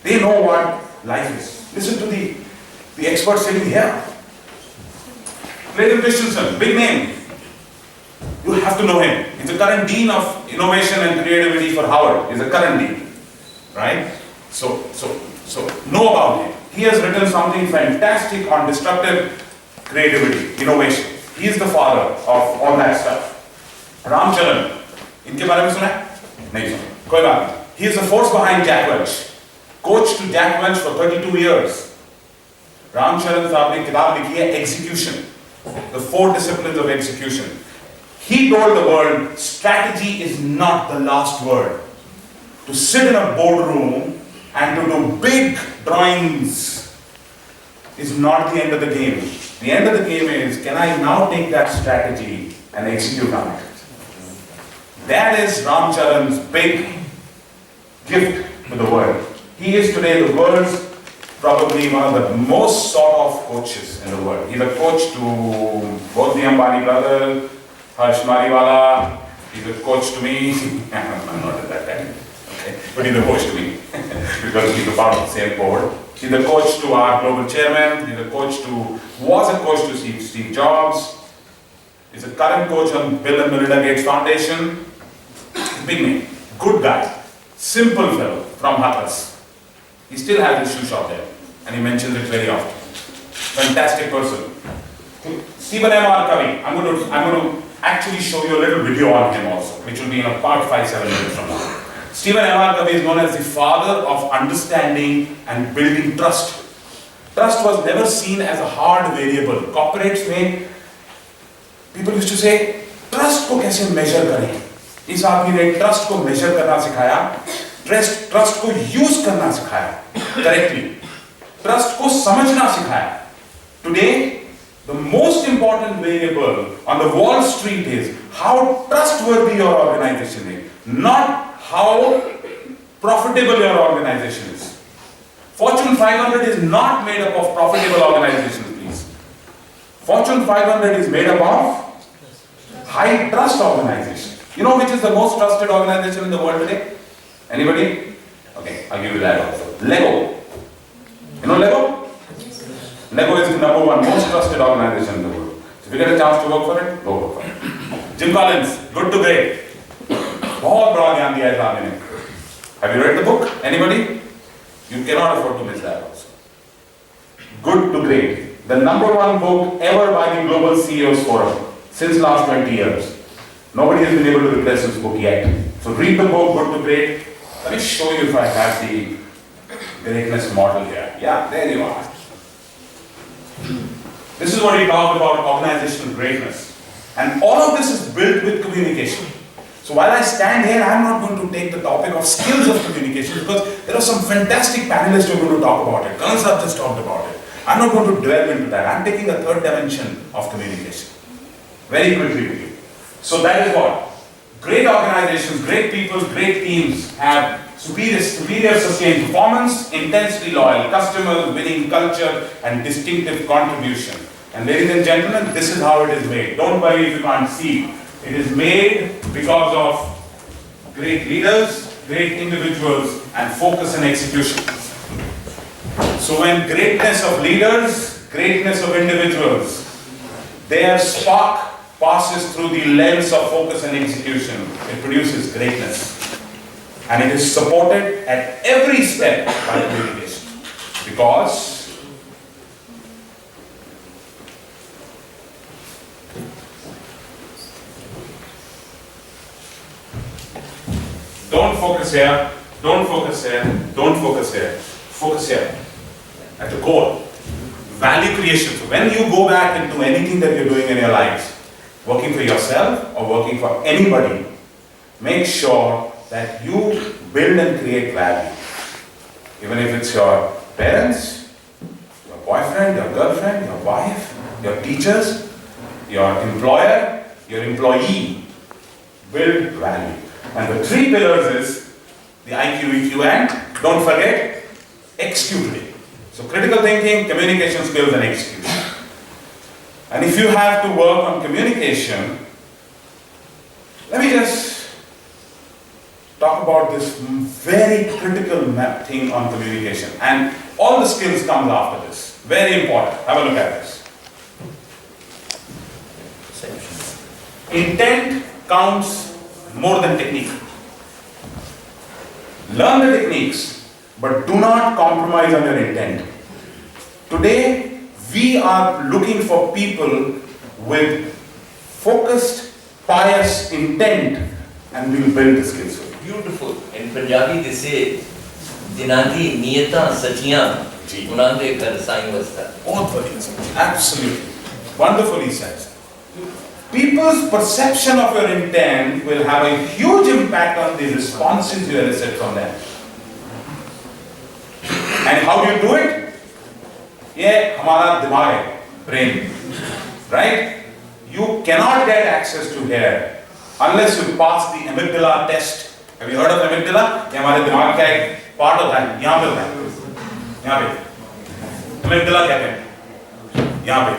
They know what life is. Listen to the experts sitting here. Clayton Christensen, big name. You have to know him. He's the current Dean of Innovation and Creativity for Howard. He's the current Dean, right? So know about him. He has written something fantastic on disruptive creativity, innovation. He is the father of all that stuff. Ram Charan, इनके बारे में सुना है? नहीं सुना. कोई बात नहीं. He is the force behind Jack Welch. Coach to Jack Welch for 32 years. Ram Charan साहब ने किताब लिखी है Execution, the 4 disciplines of execution. He told the world, strategy is not the last word. To sit in a boardroom and to do big drawings is not the end of the game. The end of the game is, can I now take that strategy and execute on it? That is Ram Charan's big gift to the world. He is today the world's probably one of the most sought of coaches in the world. He's a coach to both the Ambani brothers, Harsh Mariwala. He's a coach to me. I'm not at that time. Okay. But he's a coach to me because he's a part of the same board. He's a coach to our global chairman. He's a coach was a coach to Steve Jobs. He's a current coach on Bill and Melinda Gates Foundation. Big name, good guy, simple fellow from Hathras. He still has his shoe shop there, and he mentions it very often. Fantastic person. Stephen M.R. Covey. I'm going to actually show you a little video on him also, which will be in a part 5-7 minutes from now. Stephen M.R. Covey is known as the father of understanding and building trust. Trust was never seen as a hard variable. Corporates में people used to say, trust को कैसे measure करें? इस आदमी ने trust को measure करना सिखाया, trust को use करना सिखाया, correctly. Trust को समझना सिखाया. Today, the most important variable on the Wall Street is how trustworthy your organization is, not how profitable your organization is. Fortune 500 is not made up of profitable organizations, please. Fortune 500 is made up of high trust organizations. You know which is the most trusted organization in the world today? Anybody? Okay, I'll give you that also. Lego. You know Lego? Lego is the number 1 most trusted organization in the world. So if you get a chance to work for it, go work for it. Jim Collins, Good to Great. बहुत बड़ा ज्ञान दिया है इस आदमी ने. Have you read the book? Anybody? You cannot afford to miss that also. Good to Great. The number 1 book ever by the Global CEOs Forum since last 20 years. Nobody has been able to replace this book yet. So read the book, Good to Great. Let me show you if I have the greatness model here. Yeah, there you are. This is what he talked about, organizational greatness. And all of this is built with communication. So while I stand here, I'm not going to take the topic of skills of communication because there are some fantastic panelists who are going to talk about it. Colonel Saab just talked about it. I'm not going to delve into that. I'm taking a third dimension of communication. Very quickly with you. So that is what? Great organizations, great people, great teams have superior sustained performance, intensely loyal customers, winning culture, and distinctive contribution. And ladies and gentlemen, this is how it is made. Don't worry if you can't see. It is made because of great leaders, great individuals, and focus and execution. So when greatness of leaders, greatness of individuals, their spark passes through the lens of focus and execution, it produces greatness. And it is supported at every step by communication. Because don't focus here, don't focus here, don't focus here. Focus here. At the core. Value creation. So when you go back into anything that you're doing in your lives, working for yourself or working for anybody, make sure that you build and create value. Even if it's your parents, your boyfriend, your girlfriend, your wife, your teachers, your employer, your employee, build value. And the three pillars is the IQ, EQ, and don't forget, executing. So critical thinking, communication skills, and execution. And if you have to work on communication, let me just talk about this very critical thing on communication. And all the skills come after this. Very important. Have a look at this. Intent counts more than technique. Learn the techniques, but do not compromise on your intent. Today, we are looking for people with focused, pious intent, and we'll build the skills. Beautiful. In Punjabi they say, "Dinati niyata sachiyan, unande kar sai vasta." Absolutely. Wonderfully said. People's perception of your intent will have a huge impact on the responses you elicit from them. And how do you do it? ये हमारा दिमाग है, brain, right? You cannot get access to here unless you pass the amygdala test. Have you heard of amygdala? ये हमारे दिमाग का एक part होता है. यहाँ पे होता है. यहाँ पे. amygdala कहते हैं. यहाँ पे.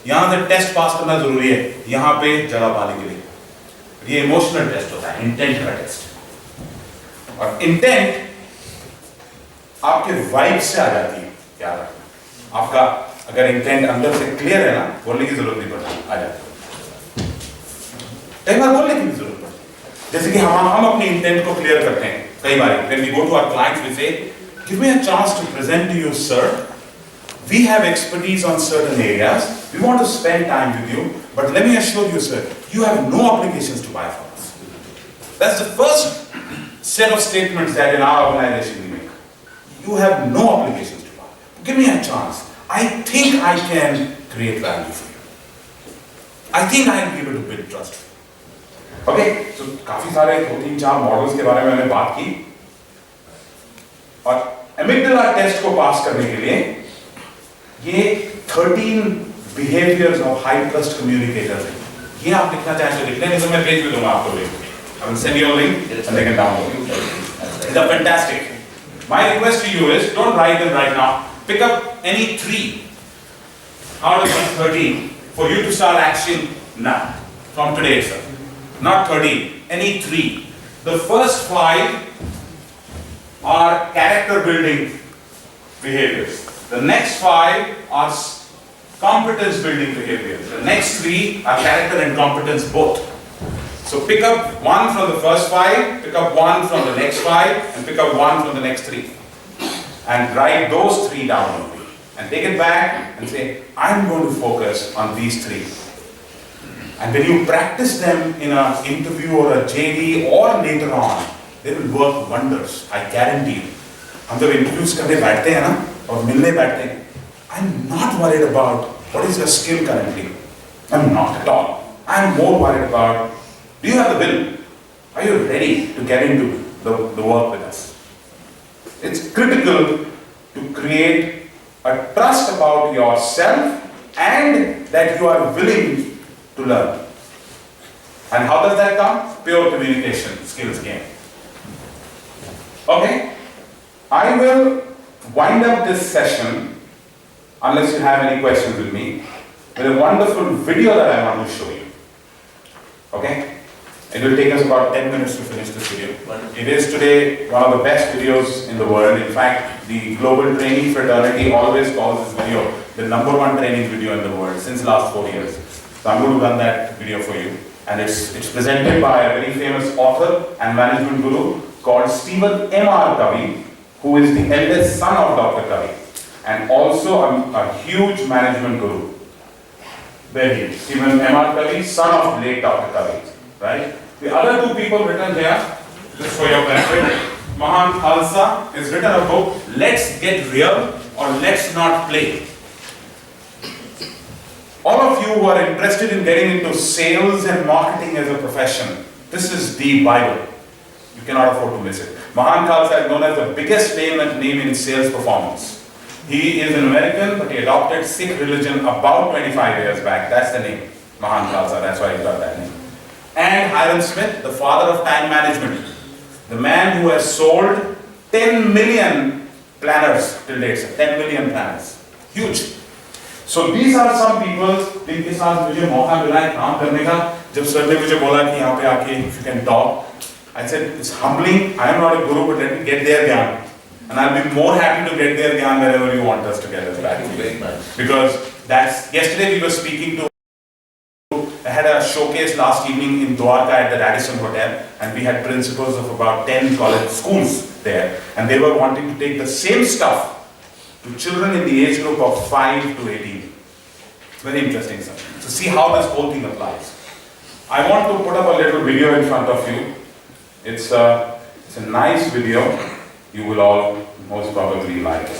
यहाँ से टेस्ट पास करना जरूरी है. यहाँ पे जगह पाने के लिए. ये इमोशनल टेस्ट होता है, इंटेंट का टेस्ट. और इंटेंट आपके वाइब से आ जाती है. याद रखना. आपका अगर इंटेंट अंदर से क्लियर है ना, बोलने की जरूरत नहीं पड़ती, आ जाती है. एक बार बोलने की जरूरत पड़ती. जैसे कि हम अपनी इंटेंट को क्लियर करते हैं कई बार. When we go to our clients, we say, "Give me a chance to present to you, sir. We have expertise on certain areas. We want to spend time with you, but let me assure you, sir, you have no obligations to buy from us." That's the first set of statements that in our organization we make. You have no obligations to buy. Give me a chance. I think I can create value for you. I think I'll be able to build trust for you. Okay, so काफी सारे 2-3-4 models के बारे में मैंने बात की. और amygdala test को पास करने के लिए ये 13 behaviors of high trust communicators हैं. ये आप लिखना चाहें तो लिख लें, नहीं तो मैं भेज भी दूंगा आपको link. I will send you a link and they can download it. These are fantastic. My request to you is, don't write them right now. Pick up any 3 out of these 13 for you to start action now, from today itself. Not 13, any 3. The first 5 are character building behaviors. The next 5 are competence building behaviors. The next 3 are character and competence both. So pick up 1 from the first 5, pick up 1 from the next 5, and pick up 1 from the next 3. And write those 3 down only. And take it back and say, I'm going to focus on these 3. And when you practice them in an interview or a JD or later on, they will work wonders. I guarantee you. हम जब interviews करने बैठते हैं ना, और मिलने बैठते हैं, I'm not worried about what is your skill currently. I'm not at all. I'm more worried about, do you have the will? Are you ready to get into the work with us? It's critical to create a trust about yourself and that you are willing to learn. And how does that come? Pure communication skills game. Okay, I will wind up this session, unless you have any questions with me, with a wonderful video that I want to show you. Okay? It will take us about 10 minutes to finish this video. It is today one of the best videos in the world. In fact, the Global Training Fraternity always calls this video the #1 training video in the world since last 4 years. So I'm going to run that video for you. And it's presented by a very famous author and management guru called Stephen M.R. Covey, who is the eldest son of Dr. Covey, and also a huge management guru. There he is, Stephen M.R. Covey, son of late Dr. Covey, right? The other two people written here, just for your benefit, Mahan Khalsa has written a book, Let's Get Real or Let's Not Play. All of you who are interested in getting into sales and marketing as a profession, this is the Bible. You cannot afford to miss it. Mahan Khalsa is known as the biggest name in sales performance. He is an American, but he adopted Sikh religion about 25 years back. That's the name, Mahan Khalsa. That's why he got that name. And Hiram Smith, the father of time management. The man who has sold 10 million planners till date. 10 million planners. Huge. So these are some people जिनके साथ मुझे मौका मिला है काम करने का. जब सर ने मुझे बोला कि यहाँ पे आके if you can talk, I said it's humbling. I am not a guru, but let me get their gyan, and I'll be more happy to get their gyan wherever you want us to get us back. Thank you very much. Because that's yesterday we were speaking to. I had a showcase last evening in Dwarka at the Radisson Hotel, and we had principals of about 10 college schools there, and they were wanting to take the same stuff to children in the age group of 5 to 18. Very interesting stuff. So see how this whole thing applies. I want to put up a little video in front of you. It's a nice video. You will all most probably like it.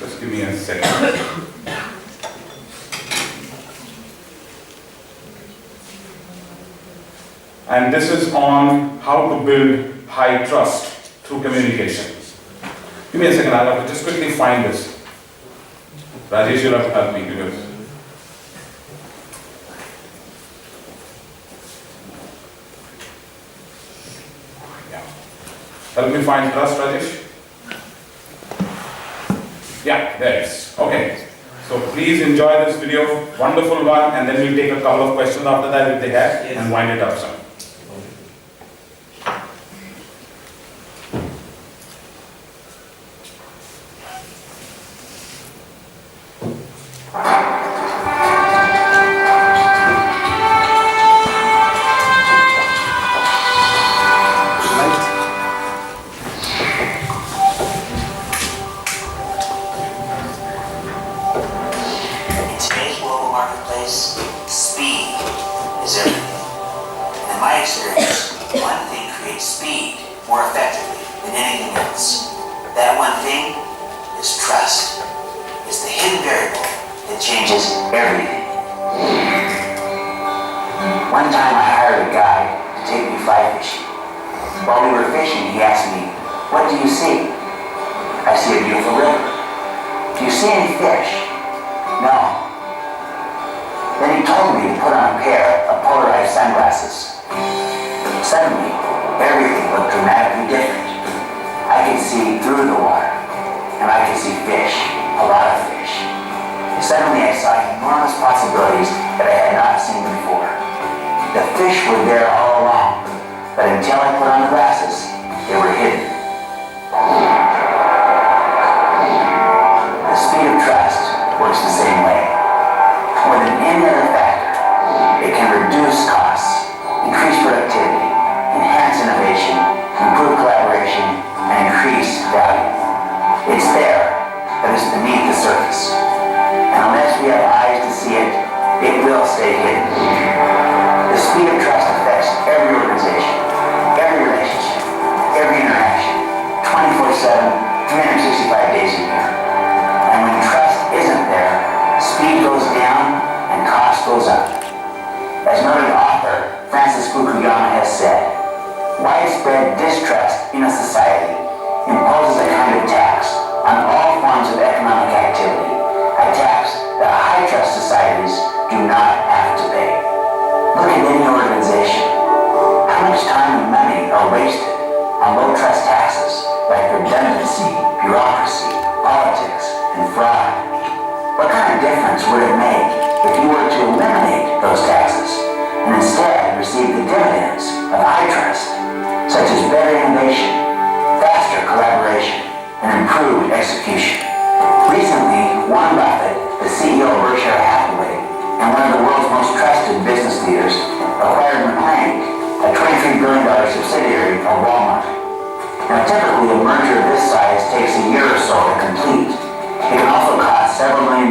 Just give me a second. And this is on how to build high trust through communication. Give me a second, I'll have to just quickly find this. Rajesh, you'll have to help me because. Yeah. Help me find trust, Rajesh. Yeah, there it is. Okay. So please enjoy this video, wonderful one, and then we'll take a couple of questions after that if they have, Yes. and wind it up some. In today's global marketplace, speed is everything. And in my experience, one thing creates speed more effectively than anything else. That one thing is trust. It's the hidden variable that changes everything. One time I hired a guy to take me fly fishing. While we were fishing, he asked me, "What do you see?" "I see a beautiful river." "Do you see any fish?" "No." Then he told me to put on a pair of polarized sunglasses. Suddenly, everything looked dramatically different. I could see through the water, and I could see fish, a lot of fish. Suddenly I saw enormous possibilities that I had not seen before. The fish were there all along, but until I put on the glasses, they were hidden. The speed of trust works the same way. More than any other factor, it can reduce costs, increase productivity, enhance innovation, improve collaboration, and increase value. It's there, but it's beneath the surface. And unless we have eyes to see it, it will stay hidden. The speed of trust affects every organization, every relationship, every interaction, 24/7, 365 days a year. And when trust isn't there, speed goes down and cost goes up. As noted author Francis Fukuyama has said, widespread distrust in a society imposes a kind of tax on all forms of economic activity, a tax that high-trust societies do not have to pay. Look at any organization. How much time and money are wasted on low-trust taxes like redundancy, bureaucracy, politics, and fraud? What kind of difference would it make if you were to eliminate those taxes and instead receive the dividends of high trust, such as better innovation, faster collaboration, and improved execution. Recently, Warren Buffett, the CEO of Berkshire Hathaway, and one of the world's most trusted business leaders, acquired McLane, a $23 billion subsidiary of Walmart. Now, typically, a merger of this size takes a year or so to complete. It can also cost several $1 million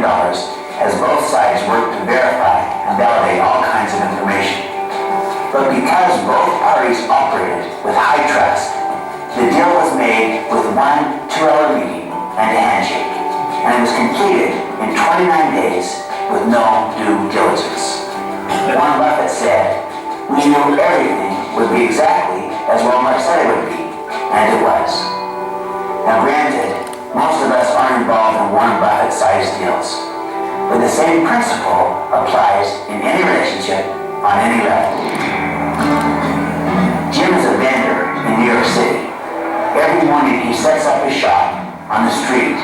as both sides work to verify and validate all kinds of information. But because both parties operated with high trust, the deal was made with one 2-hour meeting and a handshake, and it was completed in 29 days with no due diligence. Warren Buffett said, "We knew everything would be exactly as Walmart said it would be," and it was. Now granted, most of us aren't involved in Warren Buffett-sized deals, but the same principle applies in any relationship on any level. Jim is a vendor in New York City. Every morning he sets up his shop on the street.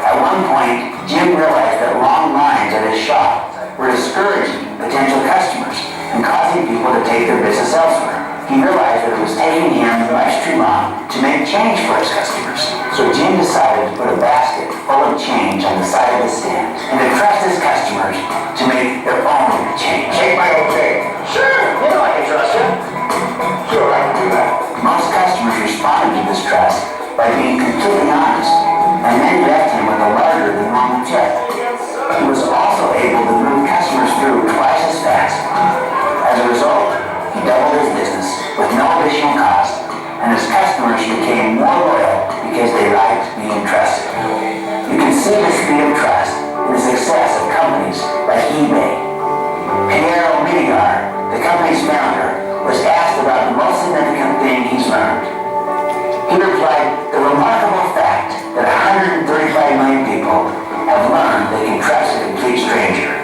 At one point, Jim realized that long lines at his shop were discouraging potential customers and causing people to take their business elsewhere. He realized that it was taking him much too long to make change for his customers. So Jim decided to put a basket full of change on the side of the stand and to trust his customers to make their own change. Take my own take. Sure, you know I can trust you. Sure, I can do that. Most customers responded to this trust by being completely honest, and many left him with a larger than normal tip. He was also able to move customers through twice as fast. As a result, he doubled his business with no additional cost, and his customers became more loyal because they liked being trusted. You can see the speed of trust in the success of companies like eBay. Pierre Omidyar, the company's founder, was asked about the most significant thing he's learned. He replied, "The remarkable fact that 135 million people have learned they can trust a complete stranger.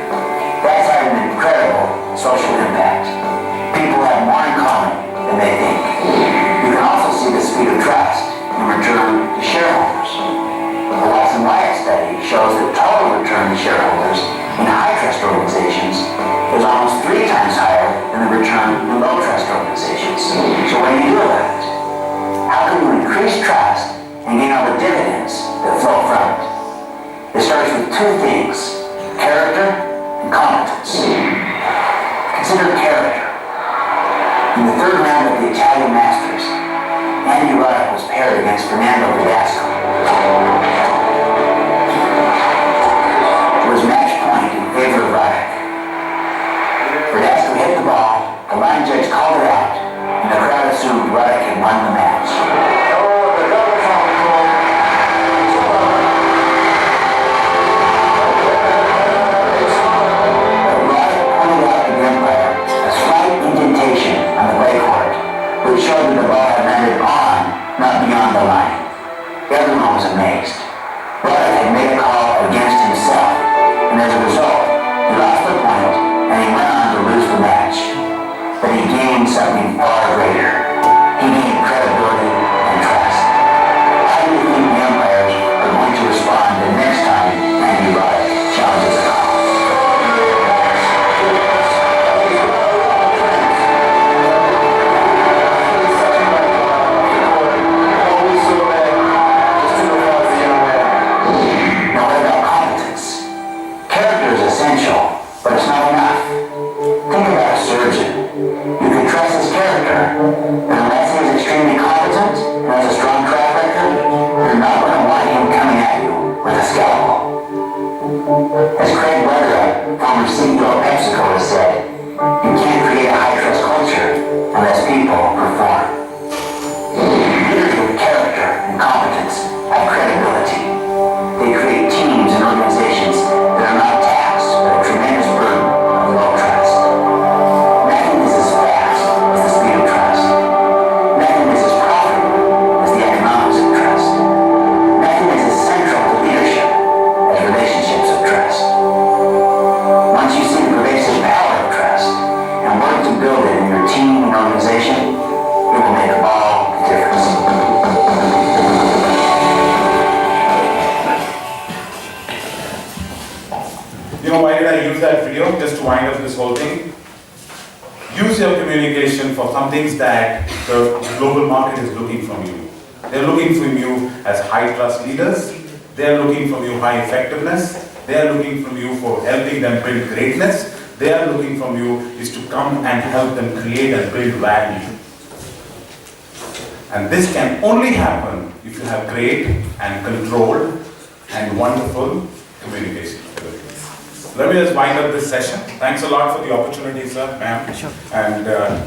That's had an incredible social impact. People have more in common than they think." You can also see the speed of trust in return to shareholders. The Watson Wyatt study shows that total return to shareholders in high-trust organizations is almost 3 times higher than the return in low-trust organizations. So what do you do about it? How can you increase trust and gain all the dividends that flow from it? It starts with 2 things, character and competence. Consider character. In the 3rd round of the Italian Masters, Andy Roddick was paired against Fernando Verdasco. It was match point in favor of Roddick. Verdasco hit the ball, the line judge called it out, and the crowd assumed Roddick had won the match. Which showed that the ball had landed on, not beyond the line. Everyone was amazed. Roddick had made a call against himself, and as a result, he lost the point and he went on to lose the match. But he gained something far greater. He gained credibility and trust. How do you think the umpires are going to respond the next time Andy Roddick challenges a call? But it's not enough. Think about a surgeon. You can trust his character, but unless he is extremely competent and has a strong track record, you're not going to want him coming at you with a scalpel. As Craig Weatherup, former CEO of PepsiCo, has said, you can't create a high-trust culture unless people perform. Leaders with character and competence have credibility. They create teams and organizations that are not taxed by a tremendous burden of low trust. Nothing is as fast as the speed of trust. Nothing is as profitable as the economics of trust. Nothing is as central to leadership as relationships of trust. Once you see the pervasive power of trust and work to build it in your team and organization, it will make all the difference. You know why did I use that video just to wind up this whole thing? You use your communication for some things that the global market is looking from you. They're looking from you as high trust leaders. They're looking from you high effectiveness. They're looking from you for helping them build greatness. They are looking from you is to come and help them create and build value. And this can only happen if you have great and controlled and wonderful communication abilities. Let me just wind up this session. Thanks a lot for the opportunity, sir, ma'am. Sure. And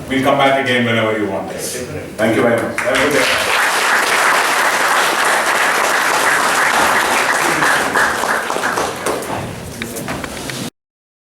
we'll come back again whenever you want. Thank you very much. Have a good day.